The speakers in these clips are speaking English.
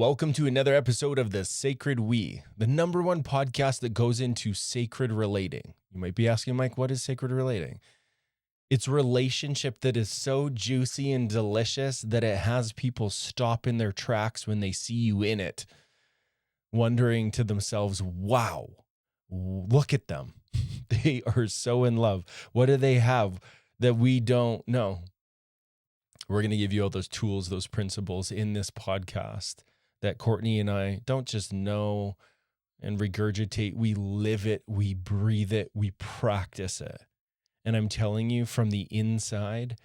Welcome to another episode of The Sacred We, the number one podcast that goes into sacred relating. You might be asking, Mike, what is sacred relating? It's a relationship that is so juicy and delicious that it has people stop in their tracks when they see you in it, wondering to themselves, wow, look at them. They are so in love. What do they have that we don't know? We're going to give you all those tools, those principles in this podcast that Courtney and I don't just know and regurgitate. We live it, we breathe it, we practice it. And I'm telling you, from the inside,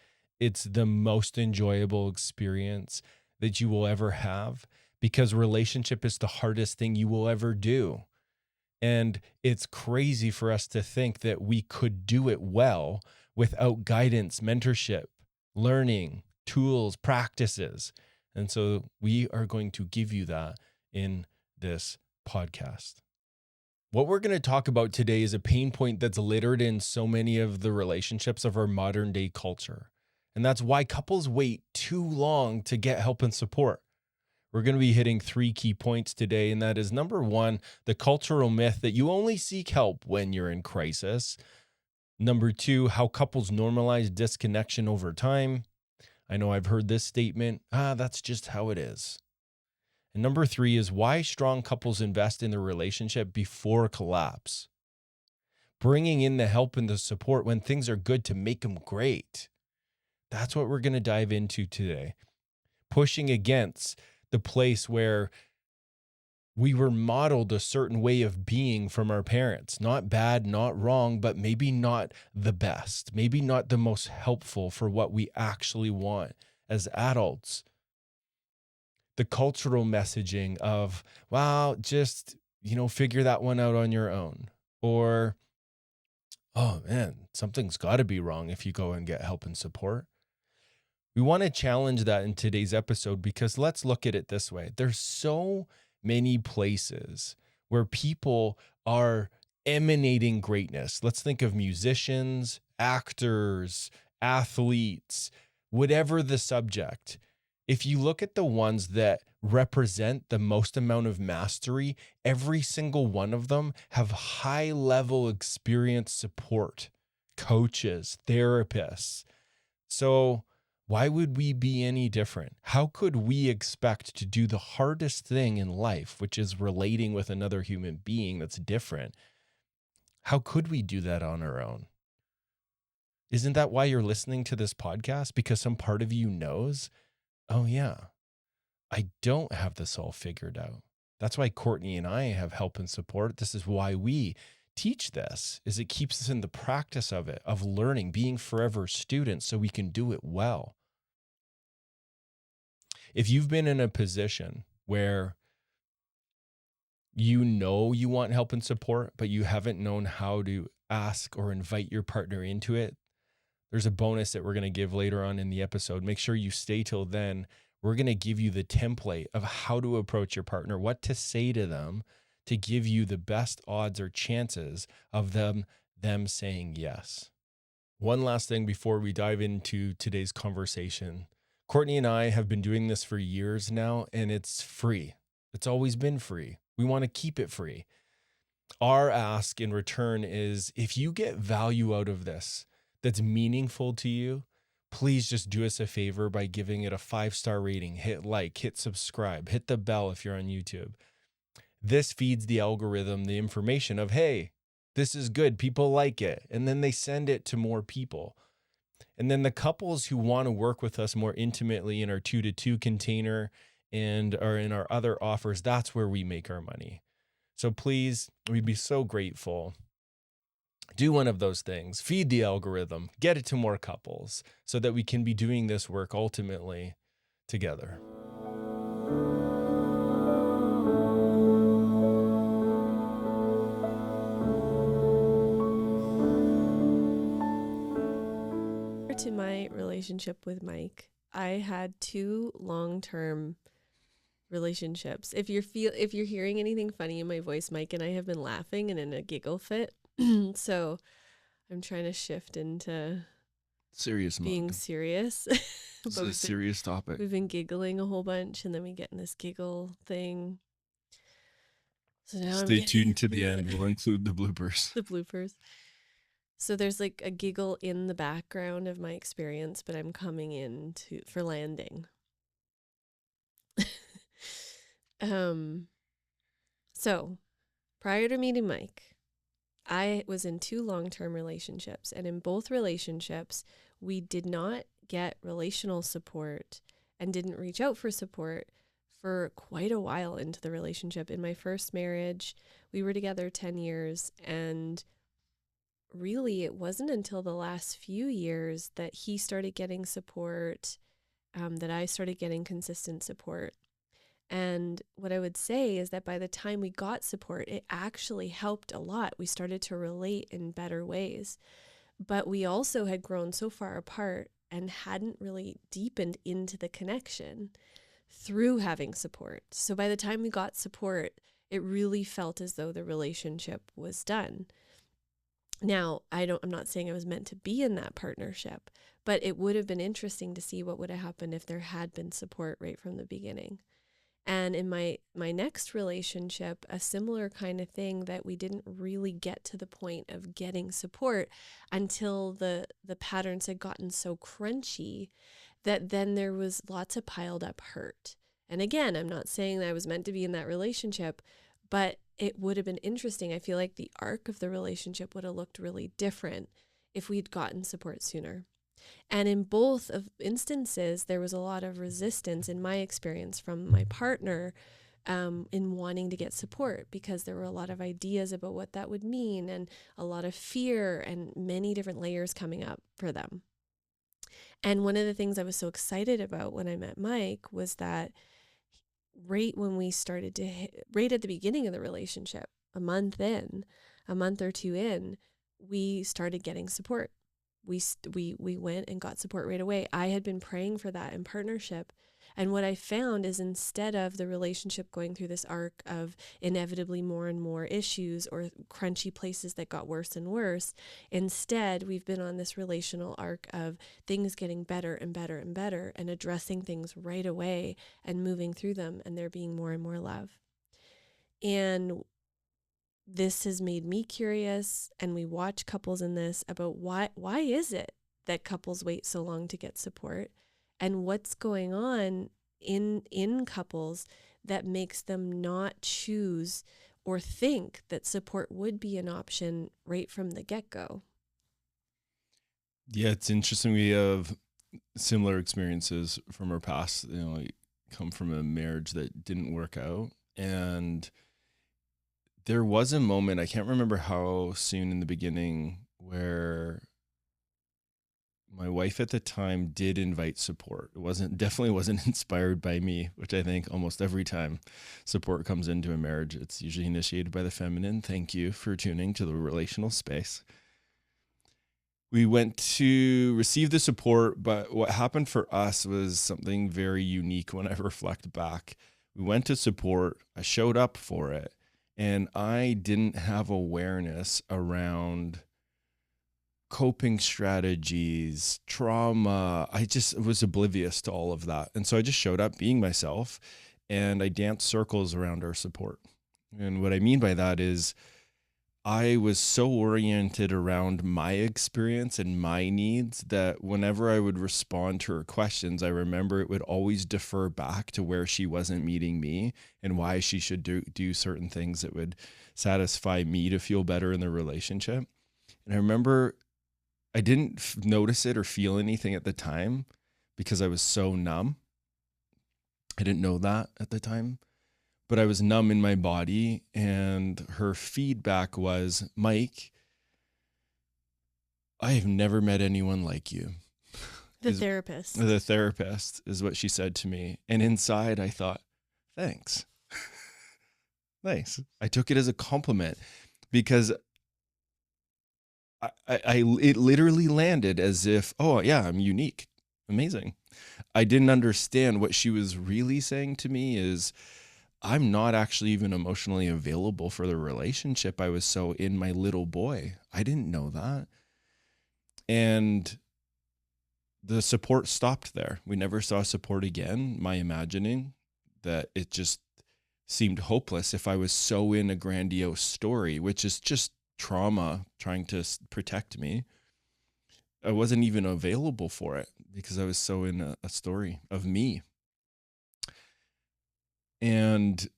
it's the most enjoyable experience that you will ever have, because relationship is the hardest thing you will ever do. And it's crazy for us to think that we could do it well without guidance, mentorship, learning, tools, practices. And so we are going to give you that in this podcast. What we're going to talk about today is a pain point that's littered in so many of the relationships of our modern day culture. And that's why couples wait too long to get help and support. We're going to be hitting 3 key points today. And that is, number 1, the cultural myth that you only seek help when you're in crisis. Number 2, how couples normalize disconnection over time. I know I've heard this statement, that's just how it is. And number 3 is why strong couples invest in their relationship before collapse. Bringing in the help and the support when things are good to make them great. That's what we're going to dive into today. Pushing against the place where we were modeled a certain way of being from our parents. Not bad, not wrong, but maybe not the best. Maybe not the most helpful for what we actually want as adults. The cultural messaging of, wow, just, figure that one out on your own. Or, oh man, something's got to be wrong if you go and get help and support. We want to challenge that in today's episode, because let's look at it this way. There's so many places where people are emanating greatness. Let's think of musicians, actors, athletes, whatever the subject. If you look at the ones that represent the most amount of mastery, every single one of them have high-level experience support, coaches, therapists. So why would we be any different? How could we expect to do the hardest thing in life, which is relating with another human being that's different? How could we do that on our own? Isn't that why you're listening to this podcast? Because some part of you knows, oh yeah, I don't have this all figured out. That's why Courtney and I have help and support. This is why we teach this, is it keeps us in the practice of it, of learning, being forever students so we can do it well. If you've been in a position where you know you want help and support, but you haven't known how to ask or invite your partner into it, there's a bonus that we're going to give later on in the episode. Make sure you stay till then. We're going to give you the template of how to approach your partner, what to say to them to give you the best odds or chances of them saying yes. One last thing before we dive into today's conversation. Courtney and I have been doing this for years now, and it's free. It's always been free. We want to keep it free. Our ask in return is, if you get value out of this that's meaningful to you, please just do us a favor by giving it a 5-star rating. Hit like, hit subscribe, hit the bell if you're on YouTube. This feeds the algorithm the information of, hey, this is good, people like it. And then they send it to more people. And then the couples who want to work with us more intimately in our 2-to-2 container and are in our other offers, that's where we make our money. So please, we'd be so grateful. Do one of those things. Feed the algorithm. Get it to more couples so that we can be doing this work ultimately together. To my relationship with Mike, I had 2 long-term relationships. If you're hearing anything funny in my voice, Mike and I have been laughing and in a giggle fit. So I'm trying to shift into Serious being mug. serious. It's a serious topic. We've been giggling a whole bunch, and then we get in this giggle thing. So now Stay tuned to the end. We'll include the bloopers. The bloopers. So there's like a giggle in the background of my experience, but I'm coming in for landing. So prior to meeting Mike, I was in 2 long-term relationships, and in both relationships, we did not get relational support and didn't reach out for support for quite a while into the relationship. In my first marriage, we were together 10 years, and really it wasn't until the last few years that he started getting support, that I started getting consistent support. And what I would say is that by the time we got support, it actually helped a lot. We started to relate in better ways. But we also had grown so far apart and hadn't really deepened into the connection through having support. So by the time we got support, it really felt as though the relationship was done. Now, I'm not saying I was meant to be in that partnership, but it would have been interesting to see what would have happened if there had been support right from the beginning. And in my next relationship, a similar kind of thing, that we didn't really get to the point of getting support until the patterns had gotten so crunchy that then there was lots of piled up hurt. And again, I'm not saying that I was meant to be in that relationship, but it would have been interesting. I feel like the arc of the relationship would have looked really different if we'd gotten support sooner. And in both of instances, there was a lot of resistance, in my experience, from my partner in wanting to get support, because there were a lot of ideas about what that would mean, and a lot of fear and many different layers coming up for them. And one of the things I was so excited about when I met Mike was that right when we started to right at the beginning of the relationship, a month or 2 in, we started getting support. We went and got support right away. I had been praying for that in partnership. And what I found is, instead of the relationship going through this arc of inevitably more and more issues or crunchy places that got worse and worse, instead we've been on this relational arc of things getting better and better and better, and addressing things right away and moving through them, and there being more and more love. And this has made me curious, and we watch couples in this, about why is it that couples wait so long to get support, and what's going on in couples that makes them not choose or think that support would be an option right from the get-go. Yeah, it's interesting. We have similar experiences from our past. I come from a marriage that didn't work out, and there was a moment, I can't remember how soon in the beginning, where my wife at the time did invite support. It definitely wasn't inspired by me, which I think almost every time support comes into a marriage, it's usually initiated by the feminine. Thank you for tuning to the relational space. We went to receive the support, but what happened for us was something very unique when I reflect back. We went to support, I showed up for it, and I didn't have awareness around coping strategies, trauma. I just was oblivious to all of that. And so I just showed up being myself, and I danced circles around our support. And what I mean by that is, I was so oriented around my experience and my needs that whenever I would respond to her questions, I remember it would always defer back to where she wasn't meeting me and why she should do certain things that would satisfy me to feel better in the relationship. And I remember I didn't notice it or feel anything at the time because I was so numb. I didn't know that at the time. But I was numb in my body, and her feedback was, Mike, I have never met anyone like you. The therapist is what she said to me. And inside I thought, thanks. Nice. I took it as a compliment, because it literally landed as if, oh yeah, I'm unique. Amazing. I didn't understand what she was really saying to me is, I'm not actually even emotionally available for the relationship. I was so in my little boy. I didn't know that. And the support stopped there. We never saw support again. My imagining that it just seemed hopeless if I was so in a grandiose story, which is just trauma trying to protect me. I wasn't even available for it because I was so in a story of me. And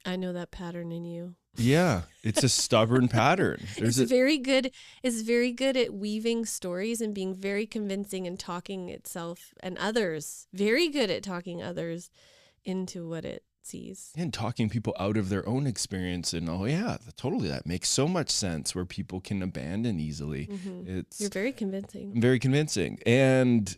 I know that pattern in you. yeah, it's a stubborn pattern. It's very good at weaving stories and being very convincing and talking itself and others. Very good at talking others into what it sees. And talking people out of their own experience. And oh yeah, totally. That makes so much sense where people can abandon easily. Mm-hmm. You're very convincing. I'm very convincing. And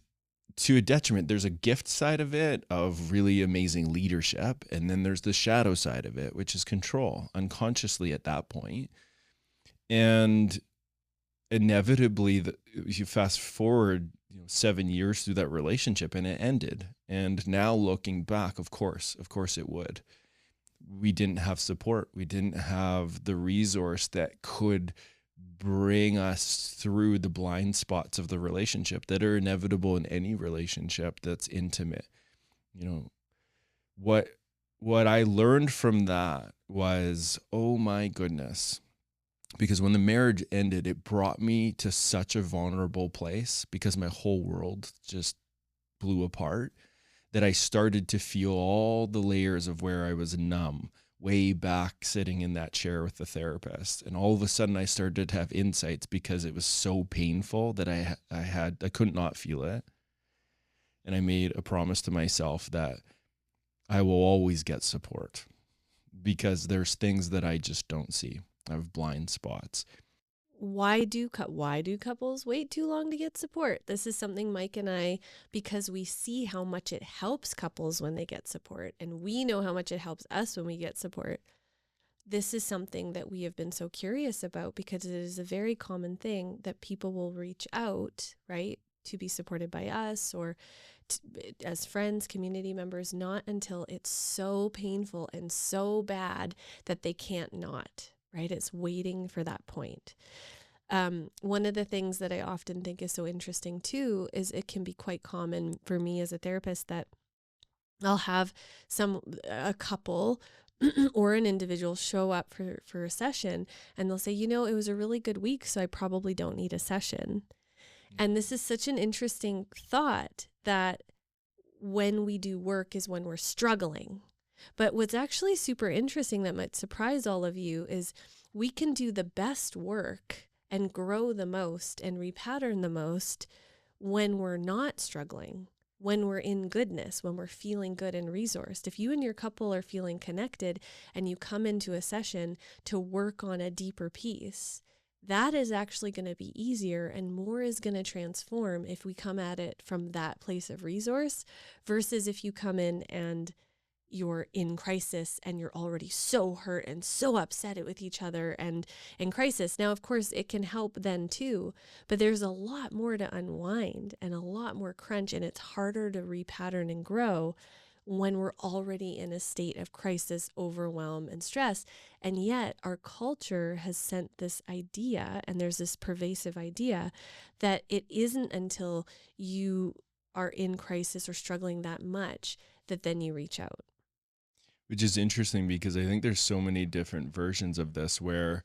to a detriment, there's a gift side of it of really amazing leadership. And then there's the shadow side of it, which is control unconsciously at that point. And inevitably, you fast forward 7 years through that relationship and it ended. And now looking back, of course it would. We didn't have support. We didn't have the resource that could bring us through the blind spots of the relationship that are inevitable in any relationship that's intimate. What I learned from that was, oh my goodness, because when the marriage ended, it brought me to such a vulnerable place because my whole world just blew apart, that I started to feel all the layers of where I was numb way back sitting in that chair with the therapist. And all of a sudden I started to have insights because it was so painful that I could not feel it. And I made a promise to myself that I will always get support because there's things that I just don't see. I have blind spots. Why do couples wait too long to get support? This is something Mike and I, because we see how much it helps couples when they get support, and we know how much it helps us when we get support. This is something that we have been so curious about because it is a very common thing that people will reach out, right, to be supported by us or as friends, community members, not until it's so painful and so bad that they can't not. Right? It's waiting for that point. One of the things that I often think is so interesting too, is it can be quite common for me as a therapist that I'll have a couple or an individual show up for a session and they'll say, it was a really good week, so I probably don't need a session. And this is such an interesting thought that when we do work is when we're struggling. But what's actually super interesting that might surprise all of you is we can do the best work and grow the most and repattern the most when we're not struggling, when we're in goodness, when we're feeling good and resourced. If you and your couple are feeling connected and you come into a session to work on a deeper piece, that is actually going to be easier and more is going to transform if we come at it from that place of resource versus if you come in and you're in crisis and you're already so hurt and so upset with each other and in crisis. Now, of course, it can help then too, but there's a lot more to unwind and a lot more crunch, and it's harder to repattern and grow when we're already in a state of crisis, overwhelm, and stress. And yet our culture has sent this idea, and there's this pervasive idea that it isn't until you are in crisis or struggling that much that then you reach out. Which is interesting because I think there's so many different versions of this where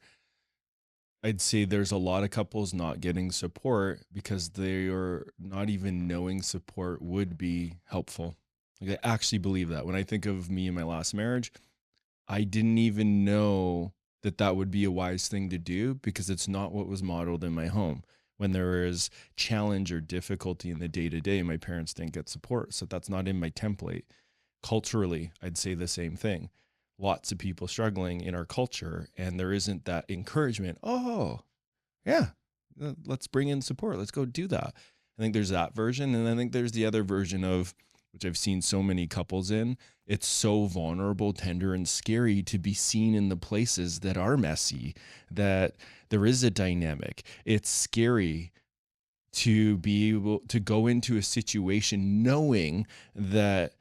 I'd say there's a lot of couples not getting support because they are not even knowing support would be helpful. Like, I actually believe that. When I think of me and my last marriage, I didn't even know that would be a wise thing to do because it's not what was modeled in my home. When there is challenge or difficulty in the day-to-day, my parents didn't get support. So that's not in my template. Culturally, I'd say the same thing. Lots of people struggling in our culture, and there isn't that encouragement. Oh, yeah, let's bring in support. Let's go do that. I think there's that version. And I think there's the other version of, which I've seen so many couples in. It's so vulnerable, tender, and scary to be seen in the places that are messy, that there is a dynamic. It's scary to be able to go into a situation knowing that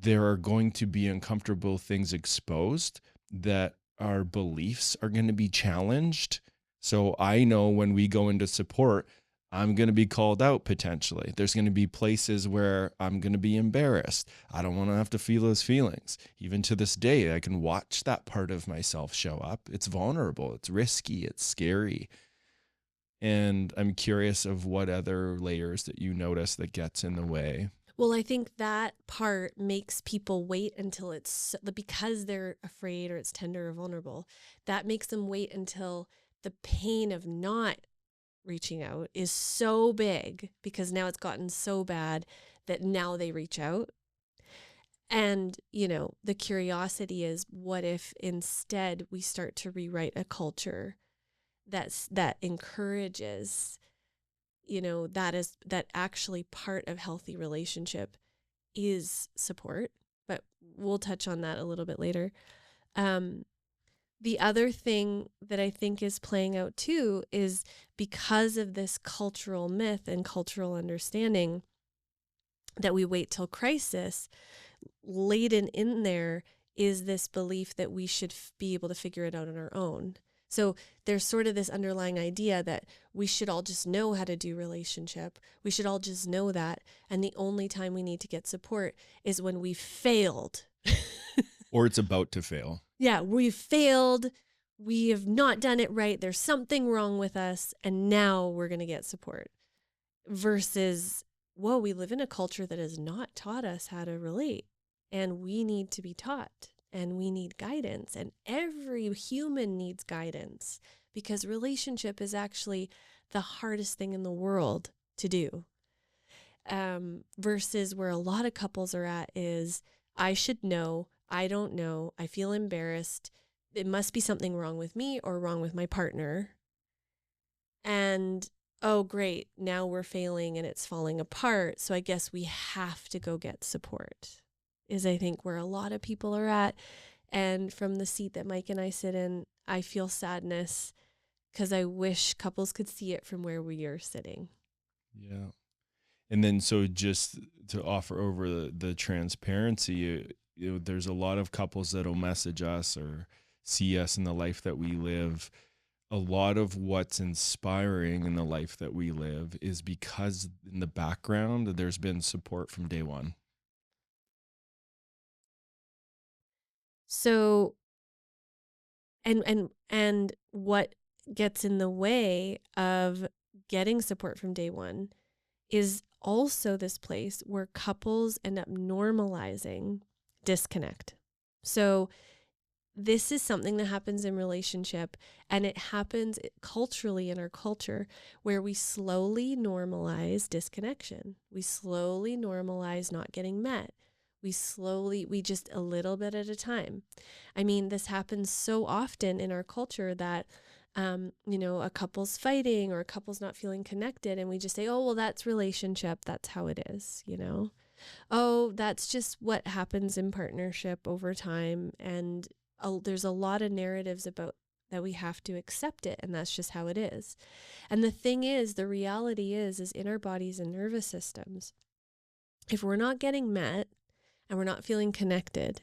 there are going to be uncomfortable things exposed, that our beliefs are going to be challenged. So I know when we go into support, I'm going to be called out potentially. There's going to be places where I'm going to be embarrassed. I don't want to have to feel those feelings. Even to this day, I can watch that part of myself show up. It's vulnerable, it's risky, it's scary. And I'm curious of what other layers that you notice that gets in the way. Well, I think that part makes people wait until because they're afraid or it's tender or vulnerable, that makes them wait until the pain of not reaching out is so big, because now it's gotten so bad that now they reach out. And, the curiosity is, what if instead we start to rewrite a culture that encourages, that actually part of healthy relationship is support. But we'll touch on that a little bit later. The other thing that I think is playing out too is, because of this cultural myth and cultural understanding that we wait till crisis, laden in there is this belief that we should be able to figure it out on our own. So there's sort of this underlying idea that we should all just know how to do relationship. We should all just know that. And the only time we need to get support is when we failed. Or it's about to fail. Yeah, we've failed. We have not done it right. There's something wrong with us. And now we're going to get support. Versus, whoa, we live in a culture that has not taught us how to relate. And we need to be taught. And we need guidance. And every human needs guidance, because relationship is actually the hardest thing in the world to do. Versus where a lot of couples are at is, I should know. I don't know. I feel embarrassed. It must be something wrong with me or wrong with my partner. And, oh, great, now we're failing and it's falling apart. So I guess we have to go get support, is I think where a lot of people are at. And from the seat that Mike and I sit in, I feel sadness, because I wish couples could see it from where we are sitting. Yeah. And then, so just to offer over the transparency, there's a lot of couples that'll message us or see us in the life that we live. A lot of what's inspiring in the life that we live is because in the background, there's been support from day one. So, and what gets in the way of getting support from day one is also this place where couples end up normalizing disconnect. So this is something that happens in relationship, and it happens culturally in our culture, where we slowly normalize disconnection. We slowly normalize not getting met. We just a little bit at a time. I mean, this happens so often in our culture that, a couple's fighting or a couple's not feeling connected, and we just say, oh, well, that's relationship. That's how it is, Oh, that's just what happens in partnership over time. And there's a lot of narratives about that we have to accept it, and that's just how it is. And the thing is, the reality is in our bodies and nervous systems, if we're not getting met and we're not feeling connected,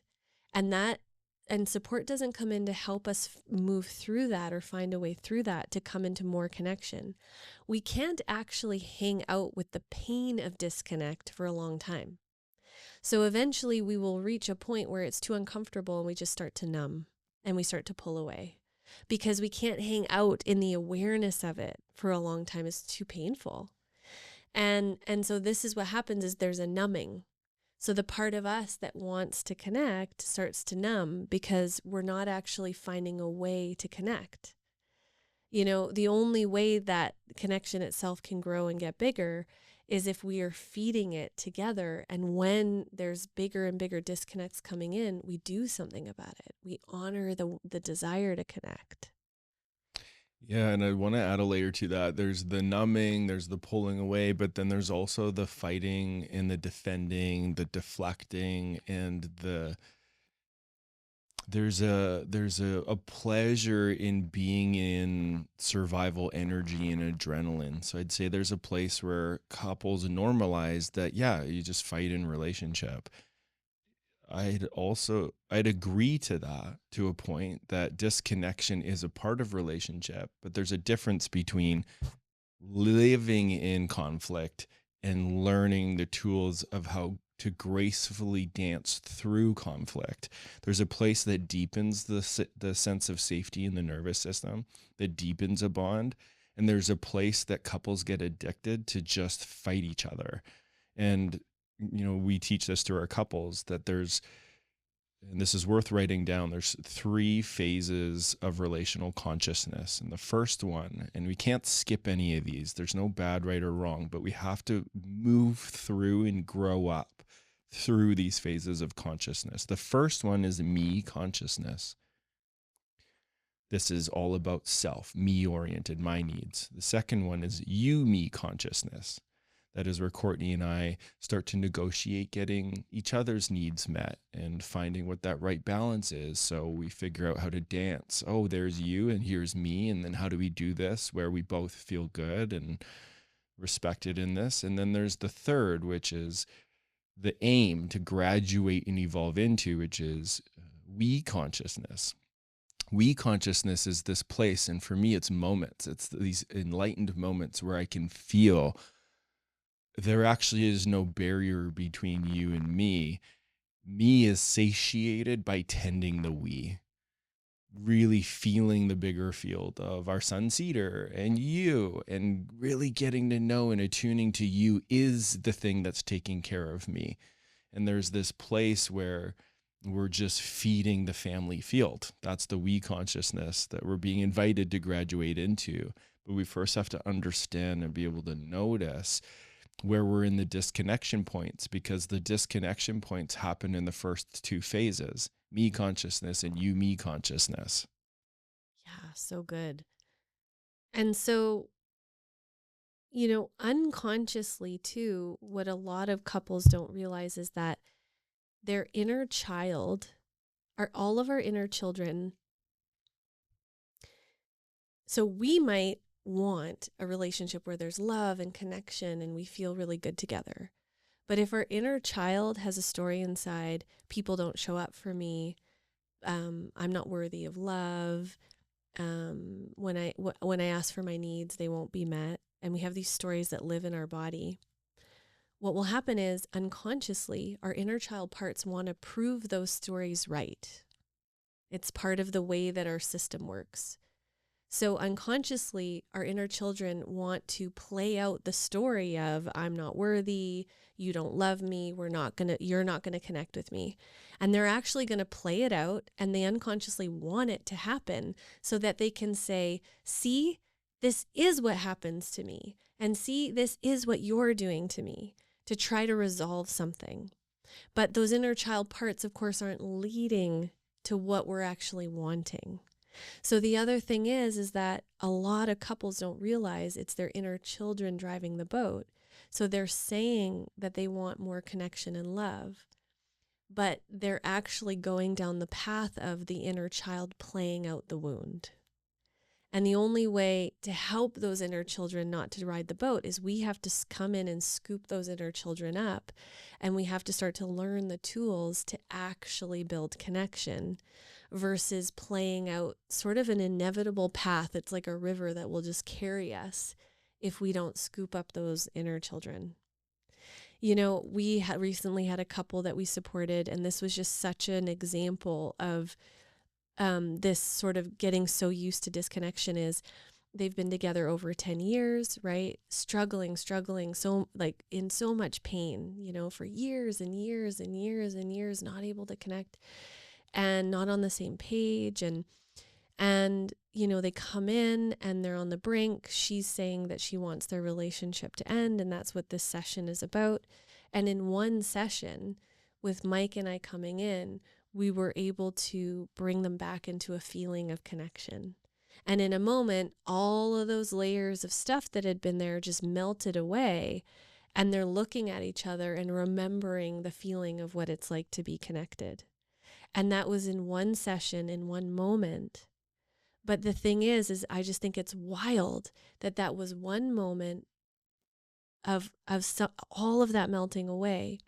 and support doesn't come in to help us move through that or find a way through that to come into more connection, we can't actually hang out with the pain of disconnect for a long time. So eventually we will reach a point where it's too uncomfortable and we just start to numb and we start to pull away, because we can't hang out in the awareness of it for a long time. It's too painful. And so this is what happens, is there's a numbing. So the part of us that wants to connect starts to numb, because we're not actually finding a way to connect. The only way that connection itself can grow and get bigger is if we are feeding it together. And when there's bigger and bigger disconnects coming in, we do something about it. We honor the desire to connect. Yeah, and I want to add a layer to that. There's the numbing, there's the pulling away, but then there's also the fighting and the defending, the deflecting, and there's a pleasure in being in survival energy and adrenaline. So I'd say there's a place where couples normalize that, yeah, you just fight in relationship. I'd agree to that, to a point that disconnection is a part of relationship, but there's a difference between living in conflict and learning the tools of how to gracefully dance through conflict. There's a place that deepens the sense of safety in the nervous system, that deepens a bond. And there's a place that couples get addicted to just fight each other. And, we teach this to our couples that and this is worth writing down, there's 3 phases of relational consciousness. And the first one, and we can't skip any of these, there's no bad, right, or wrong, but we have to move through and grow up through these phases of consciousness. The first one is me consciousness. This is all about self, me-oriented, my needs. The second one is you, me consciousness. That is where Courtney and I start to negotiate getting each other's needs met and finding what that right balance is. So we figure out how to dance. Oh, there's you and here's me. And then how do we do this where we both feel good and respected in this? And then there's the third, which is the aim to graduate and evolve into, which is we consciousness. We consciousness is this place. And for me, it's moments. It's these enlightened moments where I can feel there actually is no barrier between you and me. Me is satiated by tending the we, really feeling the bigger field of our son Cedar and you, and really getting to know and attuning to you is the thing that's taking care of me. And there's this place where we're just feeding the family field. That's the we consciousness that we're being invited to graduate into. But we first have to understand and be able to notice where we're in the disconnection points, because the disconnection points happen in the first 2 phases, me consciousness and you, me consciousness. Yeah, so good. And so, unconsciously too, what a lot of couples don't realize is that their inner child, all of our inner children. So we might want a relationship where there's love and connection and we feel really good together. But if our inner child has a story inside, people don't show up for me, I'm not worthy of love, when I ask for my needs, they won't be met, and we have these stories that live in our body, what will happen is unconsciously our inner child parts want to prove those stories right. It's part of the way that our system works. So unconsciously, our inner children want to play out the story of I'm not worthy, you don't love me, you're not going to connect with me. And they're actually going to play it out, and they unconsciously want it to happen so that they can say, see, this is what happens to me. And see, this is what you're doing to me, to try to resolve something. But those inner child parts, of course, aren't leading to what we're actually wanting. So the other thing is that a lot of couples don't realize it's their inner children driving the boat. So they're saying that they want more connection and love, but they're actually going down the path of the inner child playing out the wound. And the only way to help those inner children not to ride the boat is we have to come in and scoop those inner children up. And we have to start to learn the tools to actually build connection versus playing out sort of an inevitable path. It's like a river that will just carry us if we don't scoop up those inner children. We recently had a couple that we supported, and this was just such an example of this sort of getting so used to disconnection. Is they've been together over 10 years, right? Struggling, so like in so much pain, for years and years and years and years, not able to connect and not on the same page. And they come in and they're on the brink. She's saying that she wants their relationship to end, and that's what this session is about. And in one session with Mike and I coming in, we were able to bring them back into a feeling of connection. And in a moment, all of those layers of stuff that had been there just melted away, and they're looking at each other and remembering the feeling of what it's like to be connected. And that was in one session, in one moment. But the thing is I just think it's wild that was one moment of all of that melting away.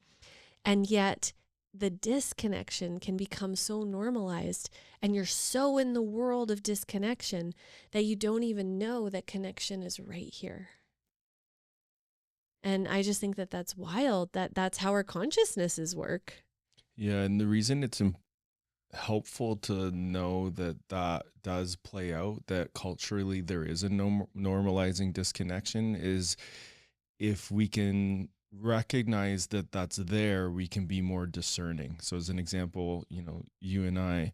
And yet the disconnection can become so normalized, and you're so in the world of disconnection that you don't even know that connection is right here. And I just think that that's wild, that that's how our consciousnesses work. Yeah, and the reason it's helpful to know that that does play out, that culturally there is a normalizing disconnection, is if we can recognize that that's there, we can be more discerning. So as an example, you and I,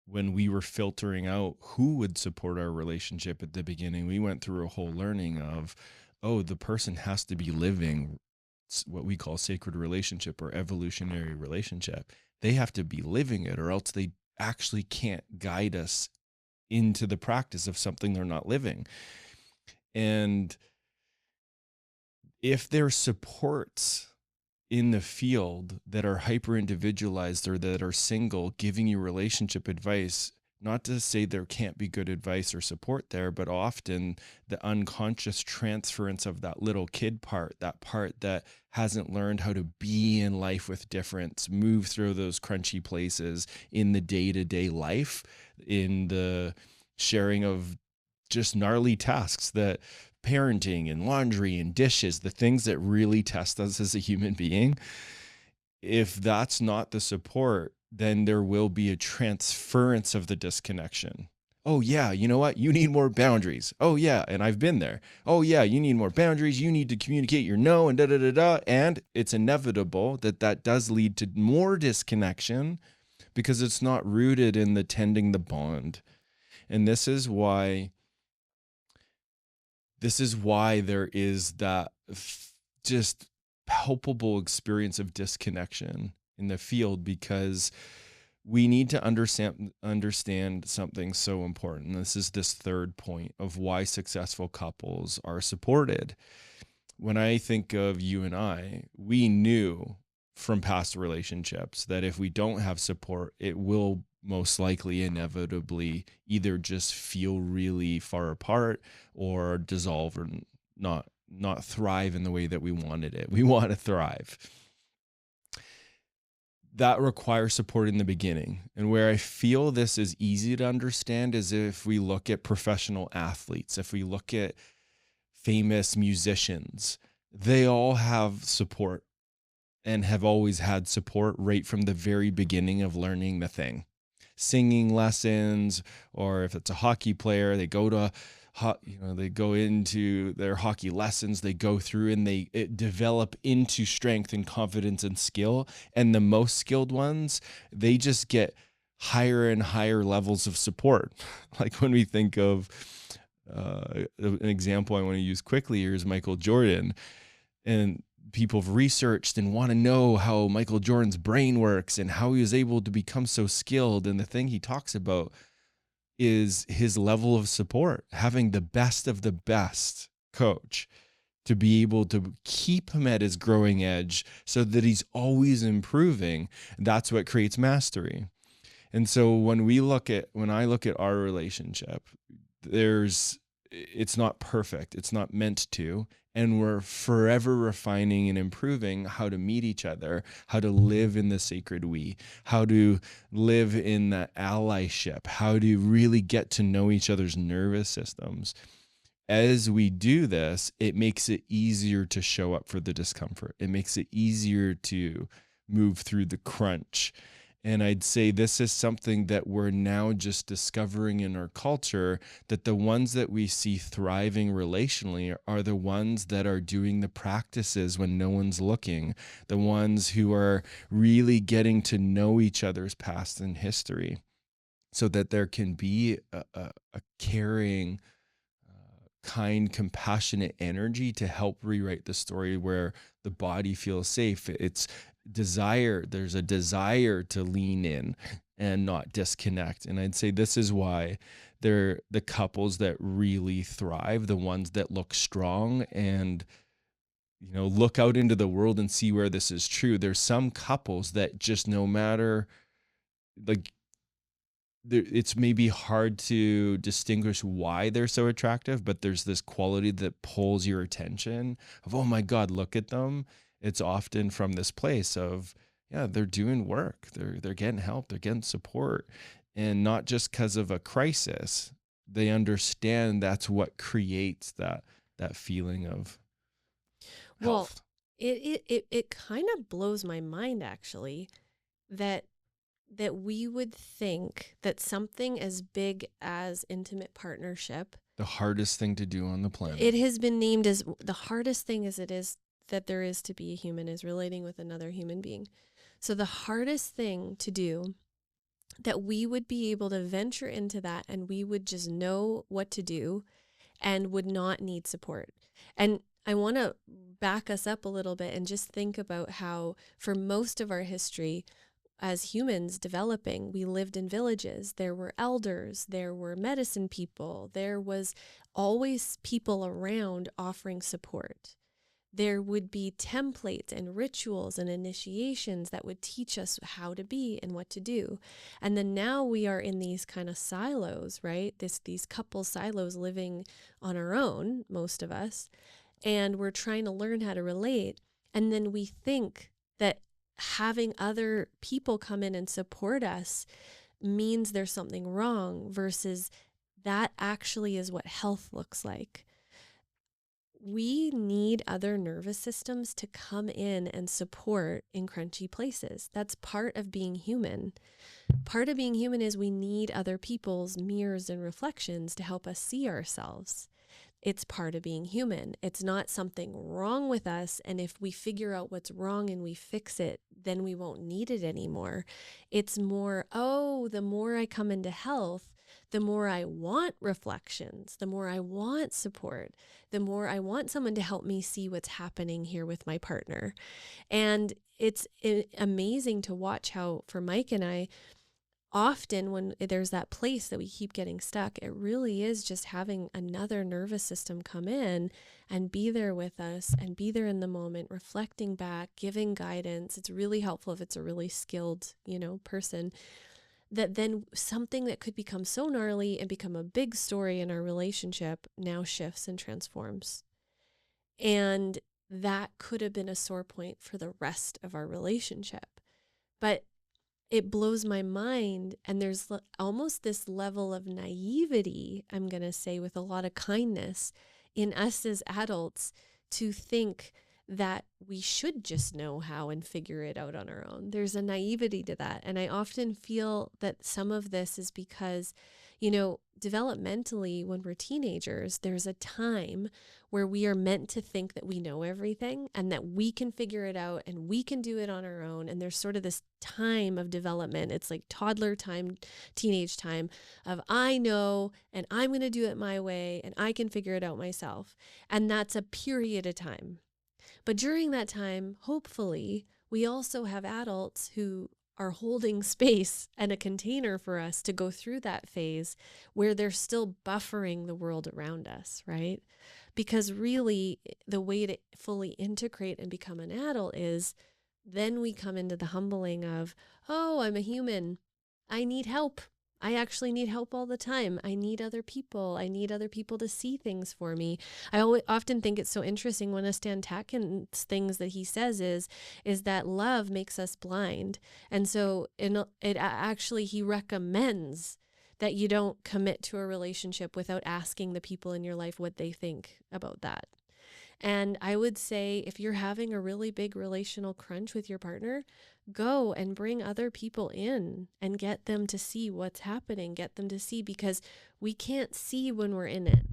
when we were filtering out who would support our relationship at the beginning, we went through a whole learning of, oh, the person has to be living what we call sacred relationship or evolutionary relationship. They have to be living it, or else they actually can't guide us into the practice of something they're not living. And if there's supports in the field that are hyper individualized or that are single, giving you relationship advice, not to say there can't be good advice or support there, but often the unconscious transference of that little kid part, that part that hasn't learned how to be in life with difference, move through those crunchy places in the day-to-day life, in the sharing of just gnarly tasks, that parenting and laundry and dishes, the things that really test us as a human being. If that's not the support, then there will be a transference of the disconnection. Oh yeah, you know what? You need more boundaries. Oh yeah, and I've been there. Oh yeah, you need more boundaries. You need to communicate your no and da da da da. And it's inevitable that that does lead to more disconnection because it's not rooted in the tending the bond. And this is why there is that just palpable experience of disconnection in the field, because we need to understand something so important. This is this third point of why successful couples are supported. When I think of you and I, we knew from past relationships that if we don't have support, it will most likely inevitably either just feel really far apart or dissolve or not thrive in the way that we wanted it. We want to thrive. That requires support in the beginning. And where I feel this is easy to understand is if we look at professional athletes, if we look at famous musicians, they all have support and have always had support right from the very beginning of learning the thing. Singing lessons, or if it's a hockey player, they go to they go into their hockey lessons, they go through and they develop into strength and confidence and skill. And the most skilled ones, they just get higher and higher levels of support. Like when we think of an example I want to use quickly here is Michael Jordan. And people have researched and want to know how Michael Jordan's brain works and how he was able to become so skilled. And the thing he talks about is his level of support, having the best of the best coach to be able to keep him at his growing edge so that he's always improving. That's what creates mastery. And so when I look at our relationship, it's not perfect. It's not meant to. And we're forever refining and improving how to meet each other, how to live in the sacred we, how to live in the allyship, how to really get to know each other's nervous systems. As we do this, it makes it easier to show up for the discomfort. It makes it easier to move through the crunch. And I'd say this is something that we're now just discovering in our culture, that the ones that we see thriving relationally are the ones that are doing the practices when no one's looking, the ones who are really getting to know each other's past and history, so that there can be a caring, kind, compassionate energy to help rewrite the story where the body feels safe. There's a desire to lean in and not disconnect. And I'd say this is why they're the couples that really thrive, the ones that look strong and look out into the world and see where this is true. There's some couples that just, no matter, like, it's maybe hard to distinguish why they're so attractive, but there's this quality that pulls your attention of, oh my God, look at them. It's often from this place of, yeah, they're doing work. They're getting help. They're getting support. And not just because of a crisis. They understand that's what creates that feeling of. Well, health. it kind of blows my mind actually that we would think that something as big as intimate partnership, The hardest thing to do on the planet. it has been named as the hardest thing as it is that there is to be a human is relating with another human being. So the hardest thing to do, that we would be able to venture into that and we would just know what to do and would not need support. And I want to back us up a little bit and just think about how for most of our history as humans developing, we lived in villages. There were elders, there were medicine people, there was always people around offering support. There would be templates and rituals and initiations that would teach us how to be and what to do. And then now we are in these kind of silos, right? These couple silos living on our own, most of us, and we're trying to learn how to relate. And then we think that having other people come in and support us means there's something wrong, versus that actually is what health looks like. We need other nervous systems to come in and support in crunchy places. That's part of being human. Part of being human is we need other people's mirrors and reflections to help us see ourselves. It's part of being human. It's not something wrong with us. And if we figure out what's wrong and we fix it, then we won't need it anymore. It's more, the more I come into health, the more I want reflections, the more I want support, the more I want someone to help me see what's happening here with my partner. And it's amazing to watch how, for Mike and I, often when there's that place that we keep getting stuck, it really is just having another nervous system come in and be there with us and be there in the moment, reflecting back, giving guidance. It's really helpful if it's a really skilled, person, that then something that could become so gnarly and become a big story in our relationship now shifts and transforms. And that could have been a sore point for the rest of our relationship. But it blows my mind. And there's almost this level of naivety, I'm going to say, with a lot of kindness in us as adults to think that we should just know how and figure it out on our own. There's a naivety to that. And I often feel that some of this is because, developmentally, when we're teenagers, there's a time where we are meant to think that we know everything and that we can figure it out and we can do it on our own. And there's sort of this time of development. It's like toddler time, teenage time of I know, and I'm going to do it my way and I can figure it out myself. And that's a period of time. But during that time, hopefully, we also have adults who are holding space and a container for us to go through that phase where they're still buffering the world around us, right? Because really, the way to fully integrate and become an adult is then we come into the humbling of, I'm a human. I need help. I actually need help all the time. I need other people. I need other people to see things for me. I often think it's so interesting when Stan Tatkin's things that he says is that love makes us blind. And so he recommends that you don't commit to a relationship without asking the people in your life what they think about that. And I would say if you're having a really big relational crunch with your partner, go and bring other people in and get them to see what's happening, get them to see, because we can't see when we're in it.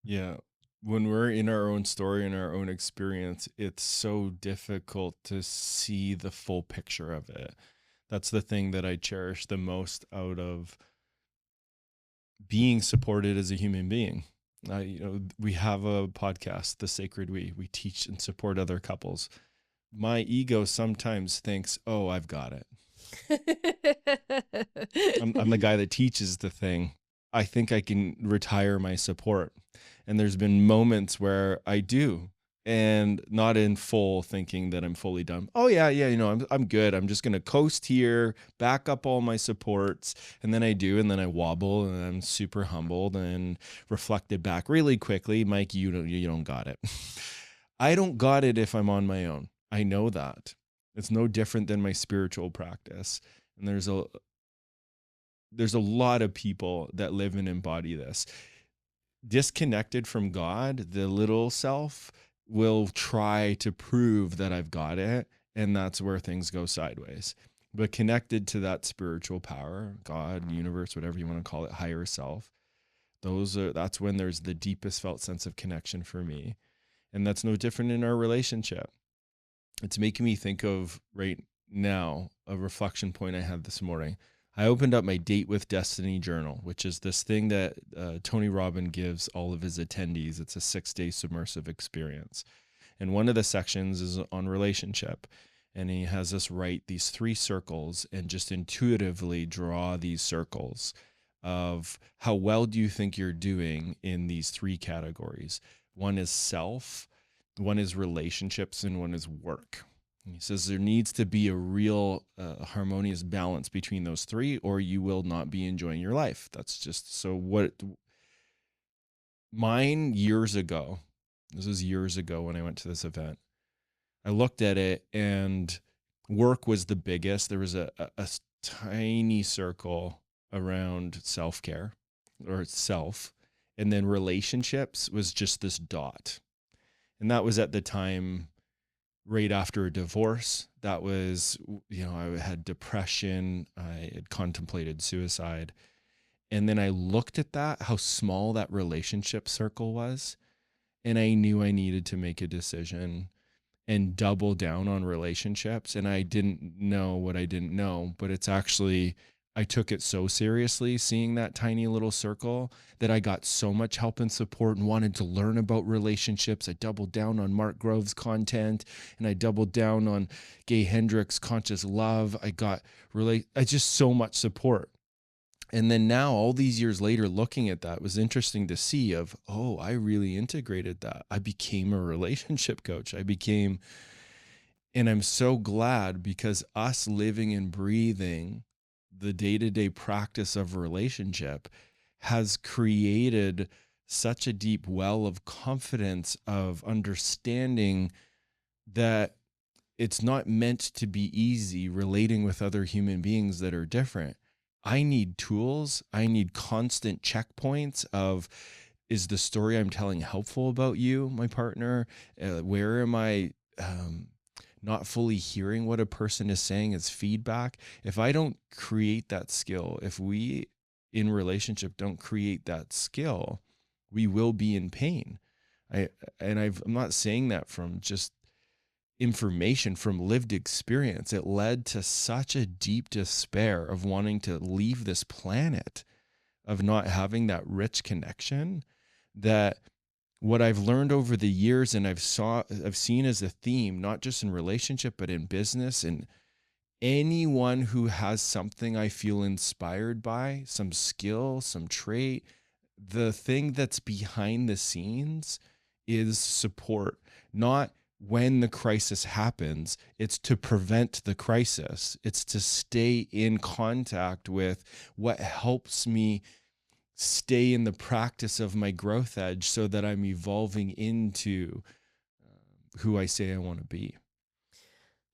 Yeah. When we're in our own story and our own experience, it's so difficult to see the full picture of it. That's the thing that I cherish the most out of being supported as a human being. We have a podcast, The Sacred We. We teach and support other couples. My ego sometimes thinks, I've got it. I'm the guy that teaches the thing. I think I can retire my support. And there's been moments where I do, and not in full thinking that I'm fully done. I'm good. I'm just going to coast here, back up all my supports. And then I do, and then I wobble, and I'm super humbled and reflected back really quickly. Mike, you don't got it. I don't got it if I'm on my own. I know that. It's no different than my spiritual practice. And there's a lot of people that live and embody this. Disconnected from God, the little self will try to prove that I've got it. And that's where things go sideways. But connected to that spiritual power, God, universe, whatever you want to call it, higher self, that's when there's the deepest felt sense of connection for me. And that's no different in our relationship. It's making me think of right now a reflection point I had this morning. I opened up my Date with Destiny journal, which is this thing that Tony Robbins gives all of his attendees. It's a 6-day submersive experience. And one of the sections is on relationship. And he has us write these 3 circles and just intuitively draw these circles of how well do you think you're doing in these 3 categories. One is self, one is relationships, and one is work. And he says there needs to be a real harmonious balance between those 3, or you will not be enjoying your life. That's just so what mine years ago. This was years ago when I went to this event. I looked at it and work was the biggest. There was a tiny circle around self-care or self. And then relationships was just this dot. And that was at the time right after a divorce. That was, I had depression. I had contemplated suicide. And then I looked at that, how small that relationship circle was. And I knew I needed to make a decision and double down on relationships. And I didn't know what I didn't know, but it's actually, I took it so seriously, seeing that tiny little circle, that I got so much help and support and wanted to learn about relationships. I doubled down on Mark Grove's content, and I doubled down on Gay Hendricks' Conscious Love. I just so much support. And then now, all these years later, looking at that, it was interesting to see I really integrated that. I became a relationship coach. And I'm so glad, because us living and breathing the day-to-day practice of a relationship has created such a deep well of confidence, of understanding that it's not meant to be easy relating with other human beings that are different. I need tools. I need constant checkpoints of, is the story I'm telling helpful about you, my partner? Where am I not fully hearing what a person is saying as feedback? If I don't create that skill, if we in relationship don't create that skill, we will be in pain. I'm not saying that from just information, from lived experience. It led to such a deep despair of wanting to leave this planet, of not having that rich connection, that what I've learned over the years and I've seen as a theme, not just in relationship, but in business, and anyone who has something I feel inspired by, some skill, some trait, the thing that's behind the scenes is support. Not when the crisis happens, it's to prevent the crisis. It's to stay in contact with what helps me stay in the practice of my growth edge, so that I'm evolving into who I say I want to be.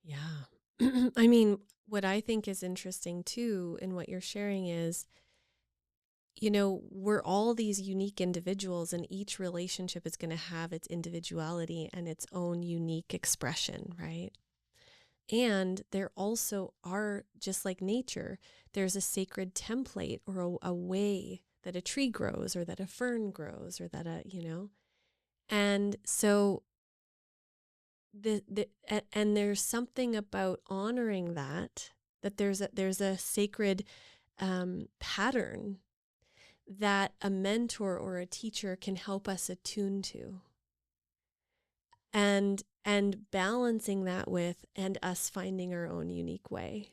Yeah. I mean, what I think is interesting too in what you're sharing is, we're all these unique individuals, and each relationship is going to have its individuality and its own unique expression, right? And there also are, just like nature, there's a sacred template or a way that a tree grows, or that a fern grows, or that and so and there's something about honoring that there's a sacred pattern that a mentor or a teacher can help us attune to, and balancing that with, and us finding our own unique way.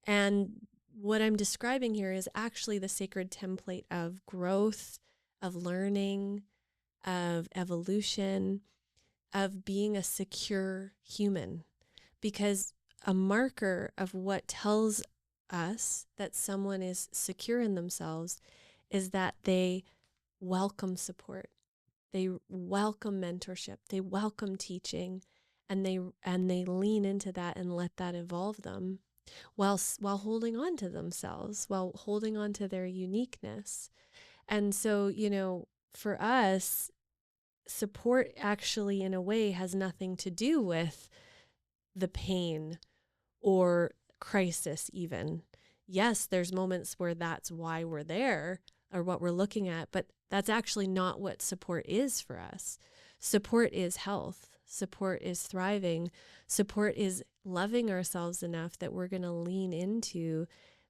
And what I'm describing here is actually the sacred template of growth, of learning, of evolution, of being a secure human. Because a marker of what tells us that someone is secure in themselves is that they welcome support, they welcome mentorship, they welcome teaching, and they lean into that and let that evolve them, while holding on to themselves, while holding on to their uniqueness. And so, for us, support actually, in a way, has nothing to do with the pain or crisis even. Yes, there's moments where that's why we're there or what we're looking at, but that's actually not what support is for us. Support is health. Support is thriving. Support is loving ourselves enough that we're going to lean into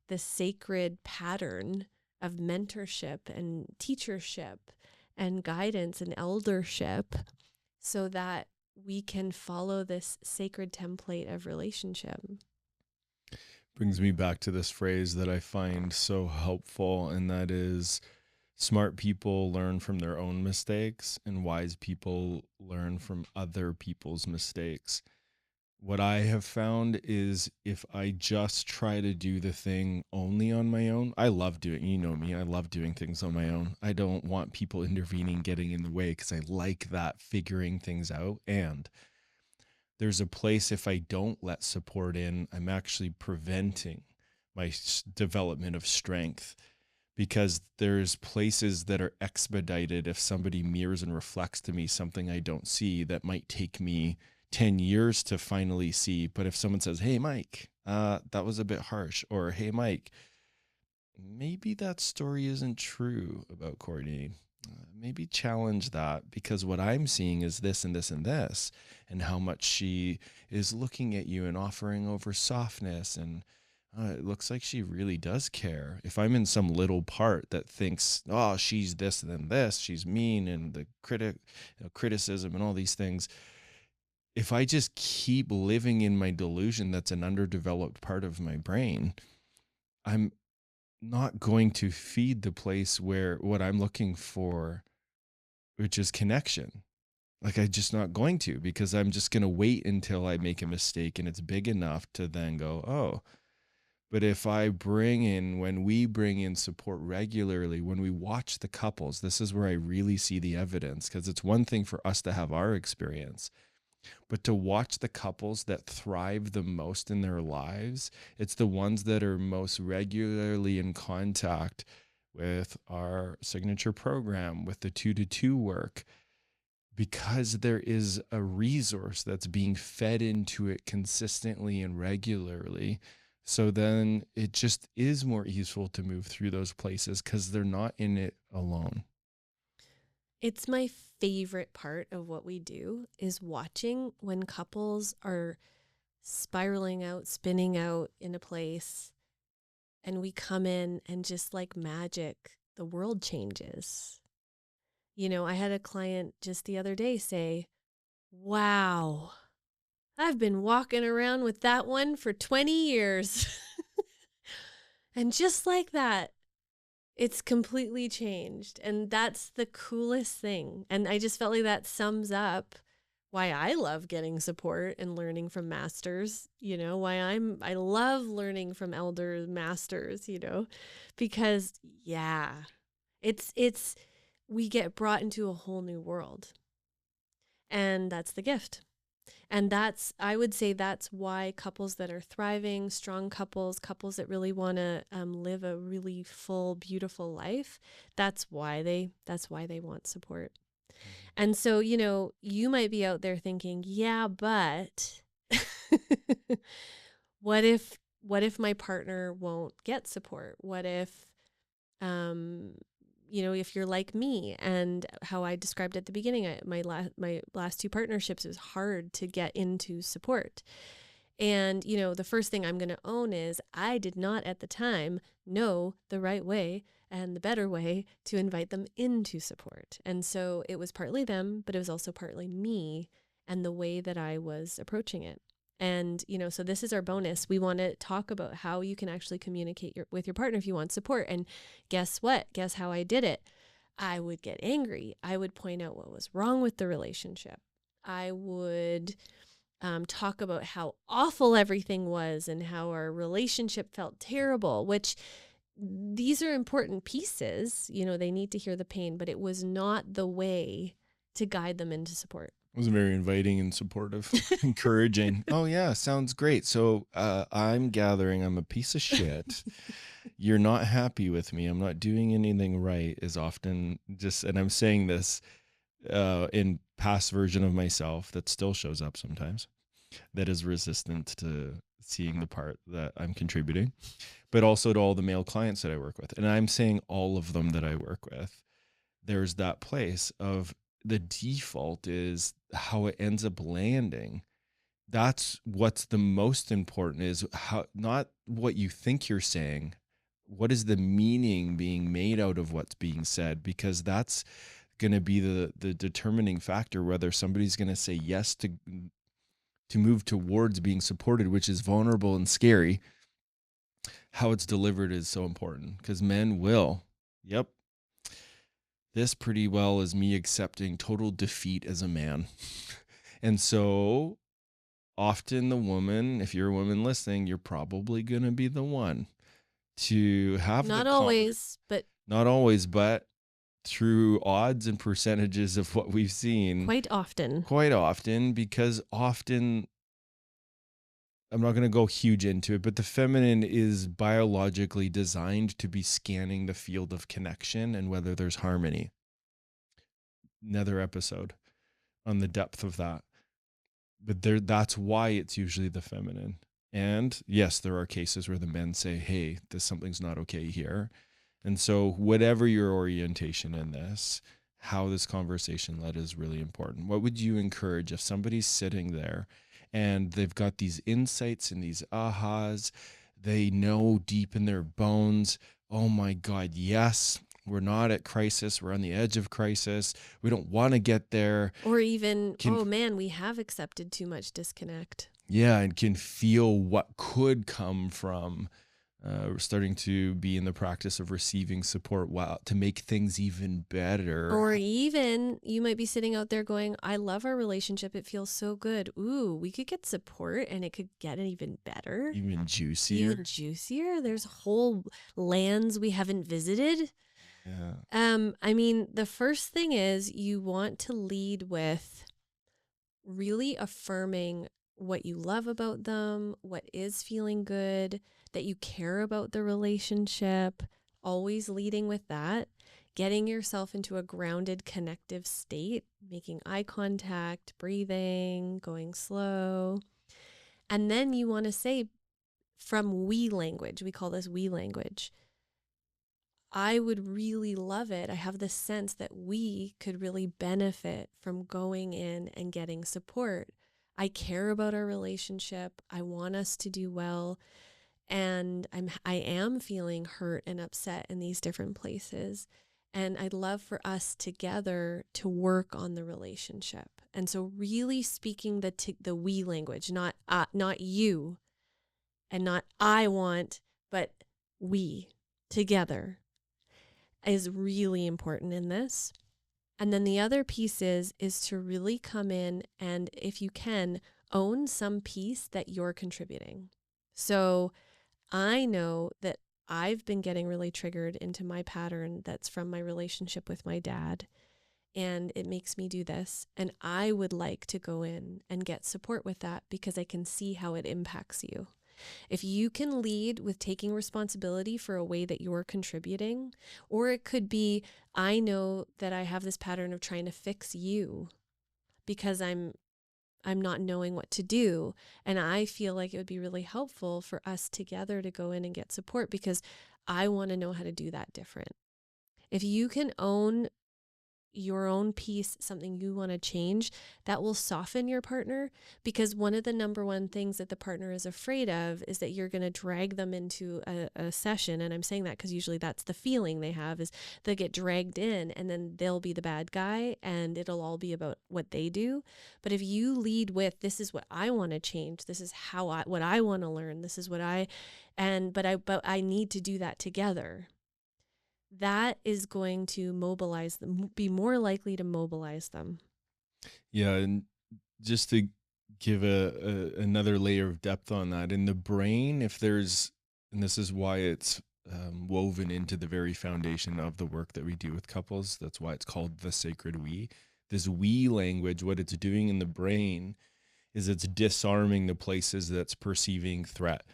the sacred pattern of mentorship and teachership and guidance and eldership so that we can follow this sacred template of relationship. Brings me back to this phrase that I find so helpful, and that is, smart people learn from their own mistakes and wise people learn from other people's mistakes. What I have found is if I just try to do the thing only on my own, I love doing, you know me, I love doing things on my own. I don't want people intervening, getting in the way, because I like that figuring things out. And there's a place, if I don't let support in, I'm actually preventing my development of strength, because there's places that are expedited if somebody mirrors and reflects to me something I don't see that might take me 10 years to finally see. But if someone says, hey, Mike, that was a bit harsh, or hey, Mike, maybe that story isn't true about Courtney. Maybe challenge that, because what I'm seeing is this and this and this, and how much she is looking at you and offering over softness. And it looks like she really does care. If I'm in some little part that thinks, oh, she's this and then this, she's mean, and the criticism and all these things, if I just keep living in my delusion, that's an underdeveloped part of my brain, I'm not going to feed the place where what I'm looking for, which is connection. Like, I'm just not going to, because I'm just going to wait until I make a mistake and it's big enough to then go, oh. But if when we bring in support regularly, when we watch the couples, this is where I really see the evidence, because it's one thing for us to have our experience, but to watch the couples that thrive the most in their lives, it's the ones that are most regularly in contact with our signature program, with the 2-to-2 work, because there is a resource that's being fed into it consistently and regularly. So then it just is more easeful to move through those places because they're not in it alone. It's my favorite part of what we do is watching when couples are spiraling out, spinning out in a place, and we come in and just like magic, the world changes. You know, I had a client just the other day say, wow, I've been walking around with that one for 20 years. And just like that, it's completely changed. And that's the coolest thing. And I just felt like that sums up why I love getting support and learning from masters, you know, why I love learning from elder masters, you know, because it's we get brought into a whole new world. And that's the gift. And I would say that's why couples that are thriving, strong couples that really want to live a really full, beautiful life, that's why they want support. And so, you know, you might be out there thinking, yeah, but what if my partner won't get support? What if, you know, if you're like me and how I described at the beginning, my last two partnerships, it was hard to get into support. And, you know, the first thing I'm going to own is I did not at the time know the right way and the better way to invite them into support. And so it was partly them, but it was also partly me and the way that I was approaching it. And, you know, so this is our bonus. We want to talk about how you can actually communicate with your partner if you want support. And guess what? Guess how I did it? I would get angry. I would point out what was wrong with the relationship. I would talk about how awful everything was and how our relationship felt terrible, which these are important pieces. You know, they need to hear the pain, but it was not the way to guide them into support. It was very inviting and supportive, encouraging. Oh, yeah, sounds great. So I'm gathering I'm a piece of shit. You're not happy with me. I'm not doing anything right is often just, and I'm saying this in past version of myself that still shows up sometimes, that is resistant to seeing the part that I'm contributing, but also to all the male clients that I work with. And I'm saying all of them that I work with, there's that place of the default is how it ends up landing. That's what's the most important, is how, not what you think you're saying, what is the meaning being made out of what's being said, because that's going to be the determining factor whether somebody's going to say yes to move towards being supported, which is vulnerable and scary. How it's delivered is so important, because men will, yep, this pretty well is me accepting total defeat as a man. And so often the woman, if you're a woman listening, you're probably going to be the one to have Not always, but not always, but through odds and percentages of what we've seen, quite often, because often, I'm not going to go huge into it, but the feminine is biologically designed to be scanning the field of connection and whether there's harmony. Another episode on the depth of that. But that's why it's usually the feminine. And yes, there are cases where the men say, hey, something's not okay here. And so whatever your orientation in this, how this conversation led is really important. What would you encourage if somebody's sitting there and they've got these insights and these ahas, they know deep in their bones, oh my God, yes, we're not at crisis, we're on the edge of crisis, we don't want to get there. Or even, oh man, we have accepted too much disconnect. Yeah, and can feel what could come from starting to be in the practice of receiving support, to make things even better. Or even you might be sitting out there going, I love our relationship. It feels so good. Ooh, we could get support and it could get even better. Even juicier. There's whole lands we haven't visited. Yeah. I mean, the first thing is you want to lead with really affirming what you love about them, what is feeling good, that you care about the relationship, always leading with that, getting yourself into a grounded, connective state, making eye contact, breathing, going slow. And then you want to say from we language, we call this we language, I would really love it. I have the sense that we could really benefit from going in and getting support. I care about our relationship. I want us to do well. And I am feeling hurt and upset in these different places. And I'd love for us together to work on the relationship. And so really speaking the we language, not you and not I want, but we together is really important in this. And then the other piece is to really come in and, if you can, own some piece that you're contributing. So I know that I've been getting really triggered into my pattern that's from my relationship with my dad, and it makes me do this. And I would like to go in and get support with that because I can see how it impacts you. If you can lead with taking responsibility for a way that you're contributing, or it could be, I know that I have this pattern of trying to fix you because I'm not knowing what to do. And I feel like it would be really helpful for us together to go in and get support because I want to know how to do that different. If you can own your own piece, something you want to change, that will soften your partner, because one of the number one things that the partner is afraid of is that you're going to drag them into a session. And I'm saying that because usually that's the feeling they have, is they'll get dragged in and then they'll be the bad guy and it'll all be about what they do. But if you lead with, this is what I want to change, this is what I want to learn, this is what but I need to do that together, that is going to mobilize them, be more likely to mobilize them. Yeah, and just to give another layer of depth on that, in the brain, if there's, and this is why it's woven into the very foundation of the work that we do with couples, that's why it's called the sacred we. This we language, what it's doing in the brain is it's disarming the places that's perceiving threat.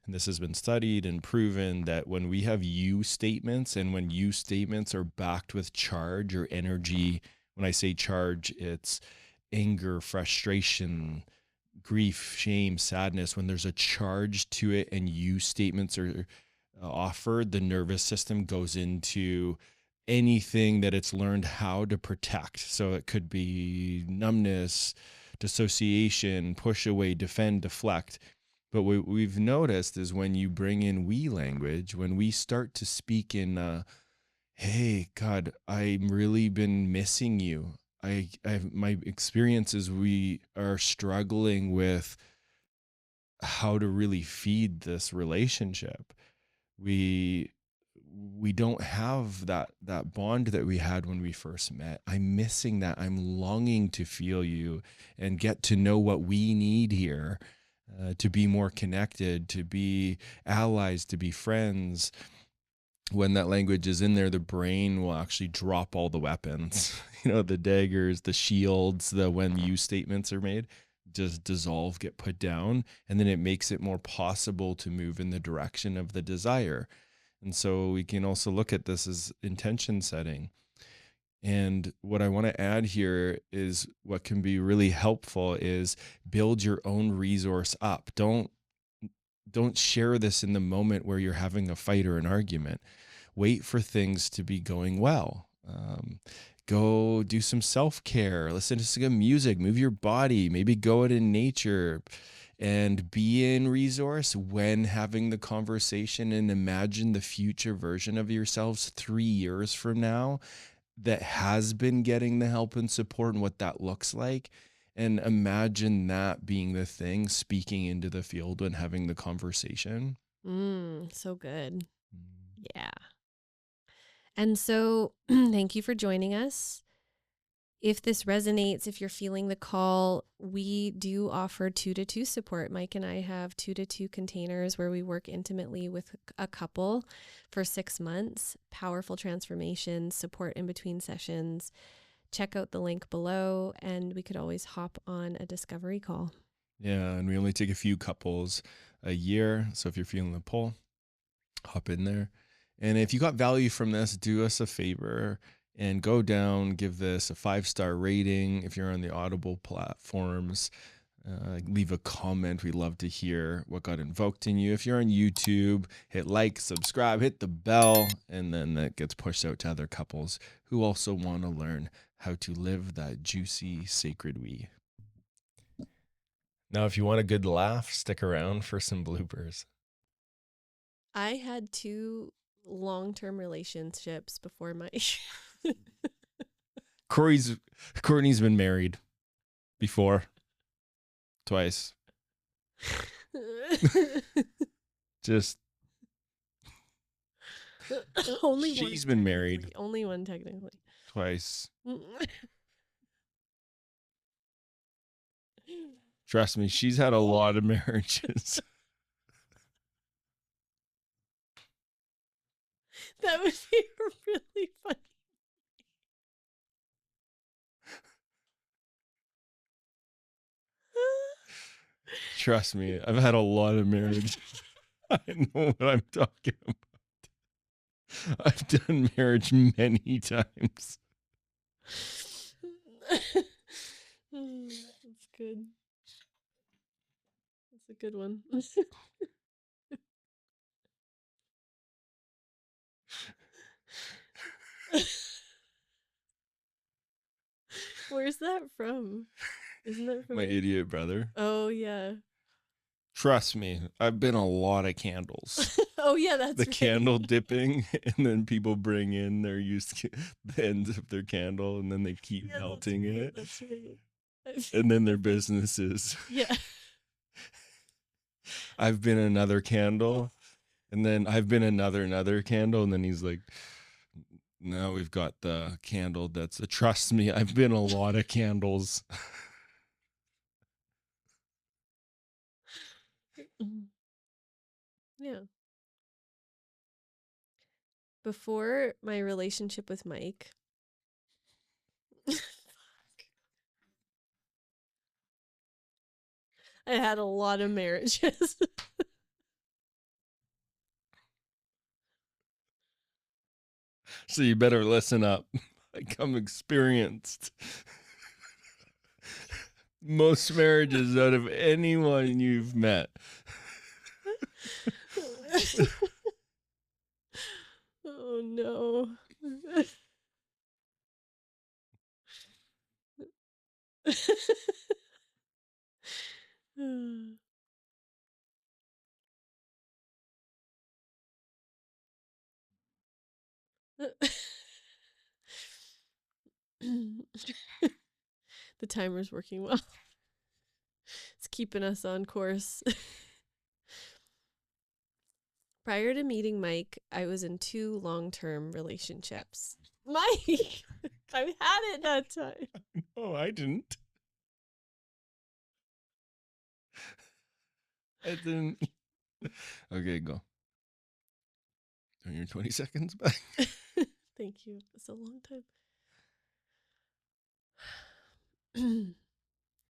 And this has been studied and proven that when we have you statements, and when you statements are backed with charge or energy When I say charge, it's anger, frustration, grief, shame, sadness. When there's a charge to it and you statements are offered, the nervous system goes into anything that it's learned how to protect. So it could be numbness, dissociation, push away, defend, deflect. But what we've noticed is when you bring in we language, when we start to speak in, hey, God, I've really been missing you. My experience is we are struggling with how to really feed this relationship. We don't have that bond that we had when we first met. I'm missing that. I'm longing to feel you and get to know what we need here, to be more connected, to be allies, to be friends. When that language is in there, the brain will actually drop all the weapons, the daggers, the shields, the when you statements are made, just dissolve, get put down, and then it makes it more possible to move in the direction of the desire. And so we can also look at this as intention setting. And what I want to add here is what can be really helpful is build your own resource up. Don't share this in the moment where you're having a fight or an argument. Wait for things to be going well. Go do some self-care, listen to some music, move your body, maybe go out in nature, and be in resource when having the conversation, and imagine the future version of yourselves 3 years from now that has been getting the help and support and what that looks like. And imagine that being the thing, speaking into the field when having the conversation. So good. Yeah. And so thank you for joining us. If this resonates, if you're feeling the call, we do offer 2-to-2 support. Mike and I have 2-to-2 containers where we work intimately with a couple for 6 months. Powerful transformation, support in between sessions. Check out the link below, and we could always hop on a discovery call. Yeah, and we only take a few couples a year. So if you're feeling the pull, hop in there. And if you got value from this, do us a favor and go down, give this a 5-star rating. If you're on the Audible platforms, leave a comment. We'd love to hear what got invoked in you. If you're on YouTube, hit like, subscribe, hit the bell, and then that gets pushed out to other couples who also want to learn how to live that juicy, sacred we. Now, if you want a good laugh, stick around for some bloopers. I had 2 long-term relationships before my... Courtney's been married before. Twice. Just only she's one been married only one technically. Twice. Trust me, she's had a lot of marriages. That would be really funny. Trust me, I've had a lot of marriages. I know what I'm talking about. I've done marriage many times. That's good. That's a good one. Where's that from? Isn't that from My idiot brother? Oh, yeah. Trust me, I've been a lot of candles. Oh, yeah, that's the right. candle dipping, and then people bring in their the ends of their candle, and then they keep melting it. That's right. And then their businesses. Yeah. I've been another candle, and then I've been another candle, and then he's like, now we've got the candle that's trust me, I've been a lot of candles. Yeah. Before my relationship with Mike, I had a lot of marriages. So you better listen up. Like I'm experienced. Most marriages out of anyone you've met. Oh no. The timer's working well. It's keeping us on course. Prior to meeting Mike, I was in 2 long-term relationships. Mike, I had it that time. No, I didn't. I didn't. Okay, go. Are your 20 seconds back? Thank you. It's a long time.